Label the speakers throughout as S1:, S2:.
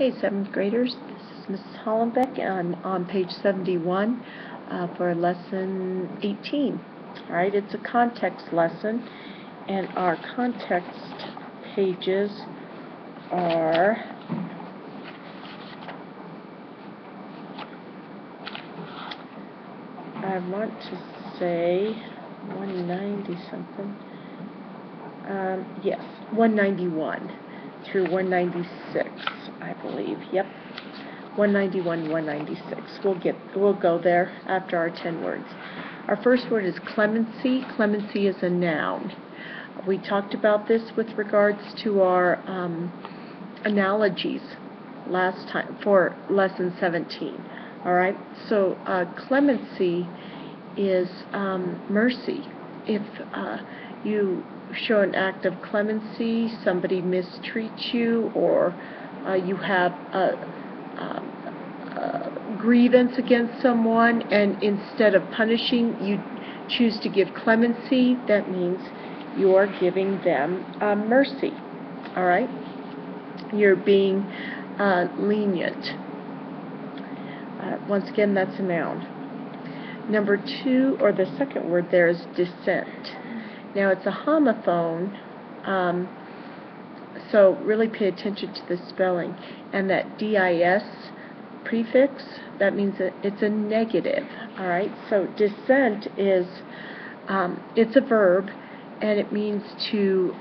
S1: Hey, 7th graders, this is Mrs. Hollenbeck, and I'm on page 71 for lesson 18. All right, it's a context lesson, and our context pages are I want to say 190 something. Yes, 191 through 196, I believe. Yep. 191, 196. We'll go there after our 10 words. Our first word is clemency. Clemency is a noun. We talked about this with regards to our analogies last time for lesson 17. All right. So clemency is mercy. If you show an act of clemency, somebody mistreats you, or you have a grievance against someone, and instead of punishing, you choose to give clemency, that means you are giving them mercy. All right? You're being lenient. Once again, that's a noun. Number 2, or the second word there, is dissent. Now, it's a homophone, so really pay attention to the spelling. And that DIS prefix, that means that it's a negative. All right? So dissent is, it's a verb, and it means to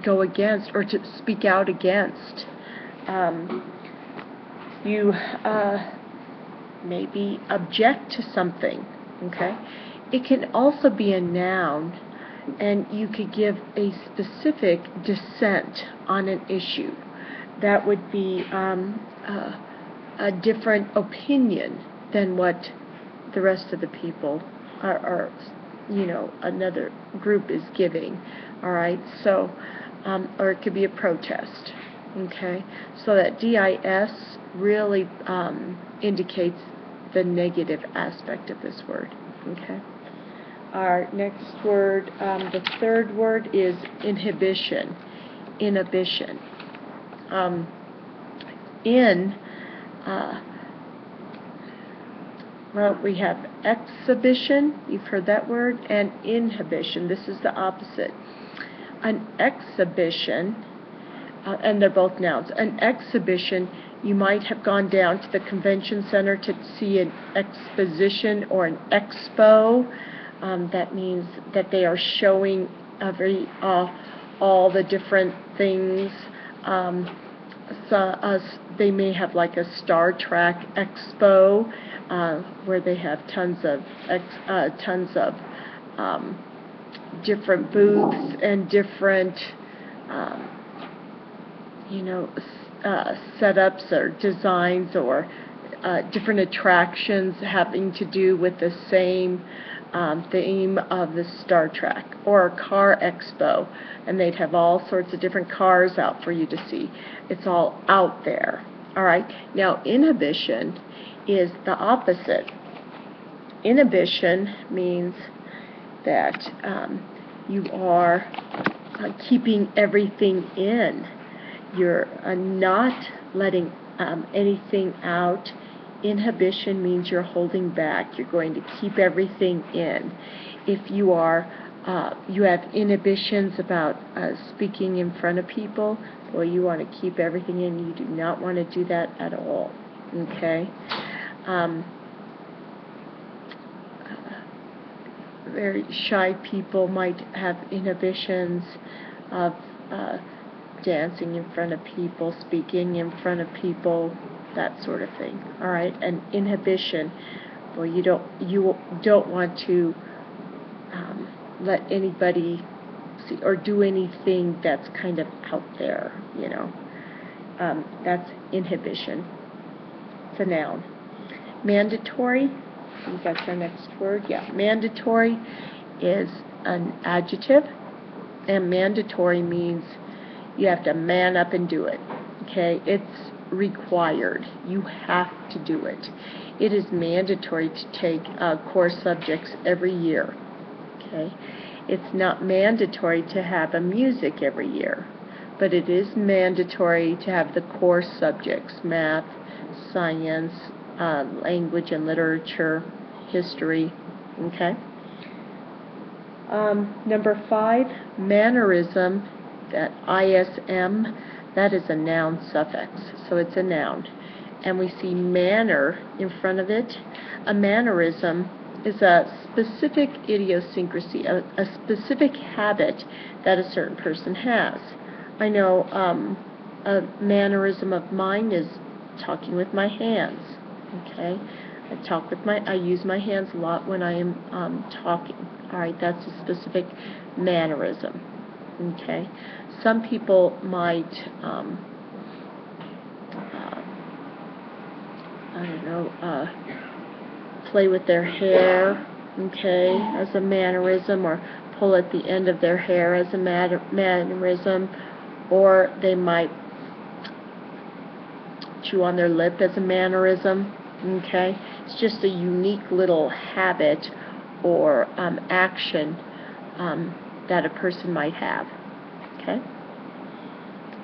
S1: go against or to speak out against. You maybe object to something. Okay? It can also be a noun, and you could give a specific dissent on an issue. That would be a different opinion than what the rest of the people are another group is giving. All right? So, or it could be a protest. Okay? So that DIS really indicates the negative aspect of this word. Okay? Our next word, the third word, is inhibition. Inhibition. Well, we have exhibition, you've heard that word, and inhibition. This is the opposite. An exhibition, and they're both nouns. An exhibition, you might have gone down to the convention center to see an exposition or an expo. That means that they are showing all the different things. They may have like a Star Trek expo where they have tons of different booths and different setups or designs or different attractions having to do with the same theme of the Star Trek, or a car expo, and they'd have all sorts of different cars out for you to see. It's all out there. All right. Now, inhibition is the opposite. Inhibition means that you are keeping everything in. You're not letting anything out. Inhibition means you're holding back. You're going to keep everything in. If you are, you have inhibitions about speaking in front of people, well, you want to keep everything in. You do not want to do that at all. Okay? Very shy people might have inhibitions of dancing in front of people, speaking in front of people, that sort of thing. All right, and inhibition. Well, you don't want to let anybody see or do anything that's kind of out there. That's inhibition. It's a noun. Mandatory. I think that's our next word. Yeah, mandatory is an adjective, and mandatory means you have to man up and do it. Okay, it's required. You have to do it. It is mandatory to take core subjects every year. Okay, it's not mandatory to have a music every year, but it is mandatory to have the core subjects: math, science, language and literature, history. Okay. Number 5, mannerism, that ISM, that is a noun suffix, so it's a noun. And we see manner in front of it. A mannerism is a specific idiosyncrasy, a specific habit that a certain person has. I know a mannerism of mine is talking with my hands. Okay, I use my hands a lot when I am talking. All right, that's a specific mannerism. Okay, some people might, I don't know, play with their hair, okay, as a mannerism, or pull at the end of their hair as a mannerism, or they might chew on their lip as a mannerism. Okay, it's just a unique little habit or action that a person might have. Okay.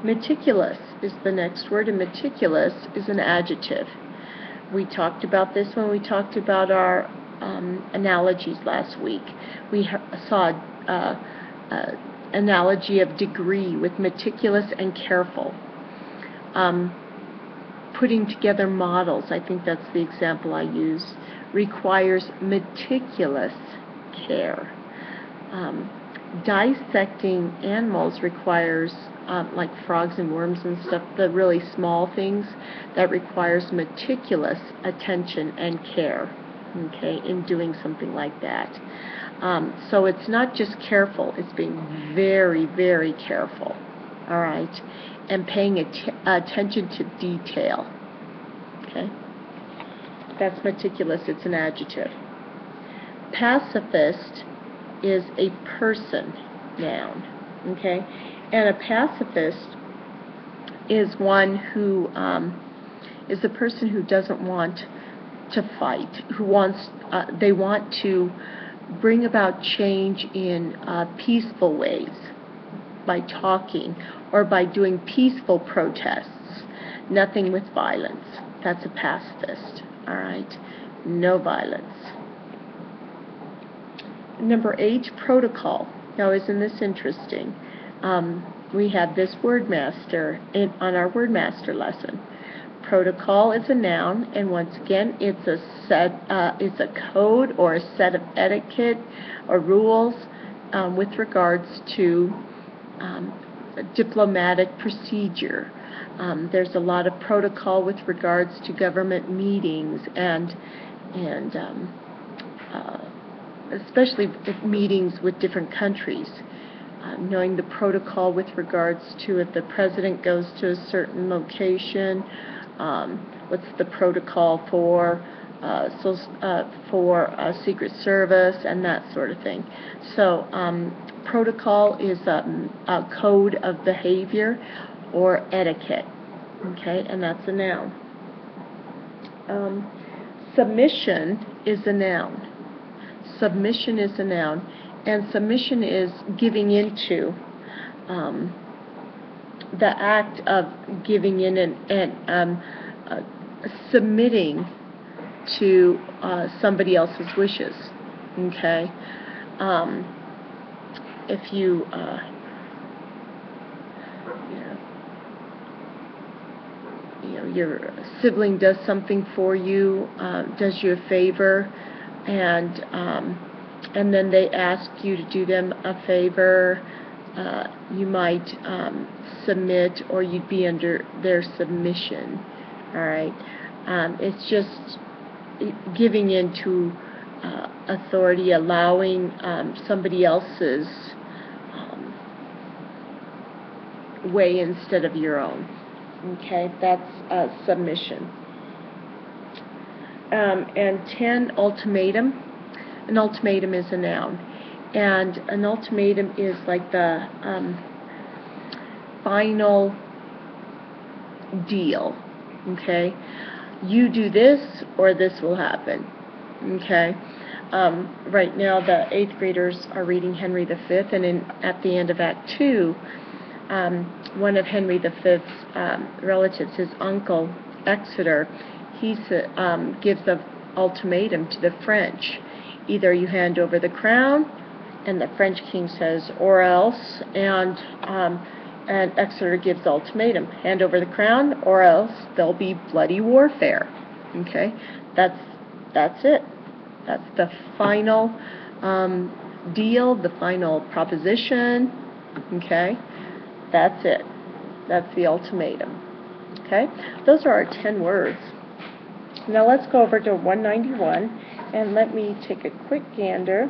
S1: Meticulous is the next word, and meticulous is an adjective. We talked about this when we talked about our analogies last week. We saw analogy of degree with meticulous and careful. Putting together models, I think that's the example I use, requires meticulous care. Dissecting animals requires, like frogs and worms and stuff, the really small things, that requires meticulous attention and care, okay, in doing something like that. So it's not just careful, it's being very, very careful, all right, and paying attention to detail, okay? That's meticulous, it's an adjective. Pacifist is a person, noun, okay? And a pacifist is one who is a person who doesn't want to fight, who wants, they want to bring about change in peaceful ways, by talking or by doing peaceful protests, nothing with violence. That's a pacifist, all right? No violence. Number 8, protocol. Now, isn't this interesting? We had this Wordmaster on our Wordmaster lesson. Protocol is a noun, and once again, it's a code or a set of etiquette or rules with regards to diplomatic procedure. There's a lot of protocol with regards to government meetings and especially meetings with different countries. Knowing the protocol with regards to if the president goes to a certain location, what's the protocol for Secret Service and that sort of thing. So protocol is a code of behavior or etiquette, okay, and that's a noun. Submission is a noun. Submission is a noun, and submission is giving into, the act of giving in and submitting to somebody else's wishes, okay? If you, your sibling does something for you, does you a favor, and then they ask you to do them a favor, you might submit, or you'd be under their submission, all right? It's just giving into authority, allowing somebody else's way instead of your own, okay? That's submission. And 10, ultimatum. An ultimatum is a noun, and an ultimatum is like the final deal, okay? You do this or this will happen, okay? Right now the 8th graders are reading Henry V, and at the end of Act 2, one of Henry V's relatives, his uncle, Exeter, he gives the ultimatum to the French. Either you hand over the crown, and the French king says, or else, and Exeter gives the ultimatum, hand over the crown, or else there'll be bloody warfare. Okay, that's it. That's the final deal, the final proposition. Okay, that's it. That's the ultimatum. Okay, those are our 10 words. Now let's go over to 191, and let me take a quick gander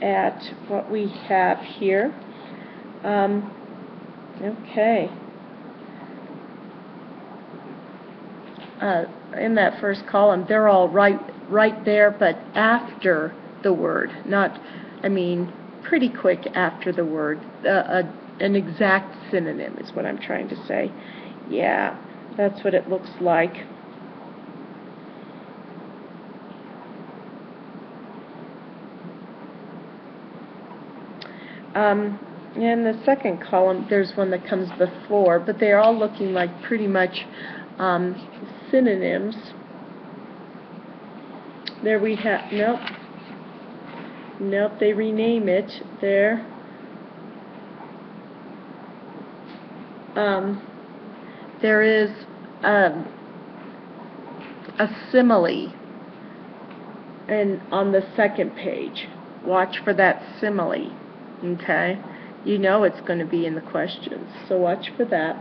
S1: at what we have here. Okay. In that first column, they're all right there, but after the word, not, I mean, pretty quick after the word. An exact synonym is what I'm trying to say. Yeah, that's what it looks like. In the second column, there's one that comes before, but they're all looking like pretty much synonyms. There we have, nope, they rename it there. There is a simile on the second page. Watch for that simile. Okay, you know it's going to be in the questions, so watch for that.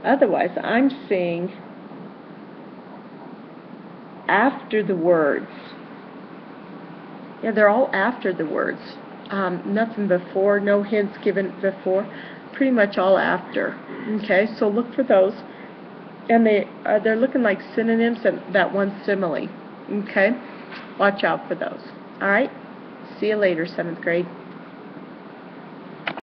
S1: Otherwise, I'm seeing after the words. Yeah, they're all after the words. Nothing before, no hints given before, pretty much all after. Okay, so look for those, and they're looking like synonyms and that one simile. Okay, watch out for those. All right. See you later, 7th grade.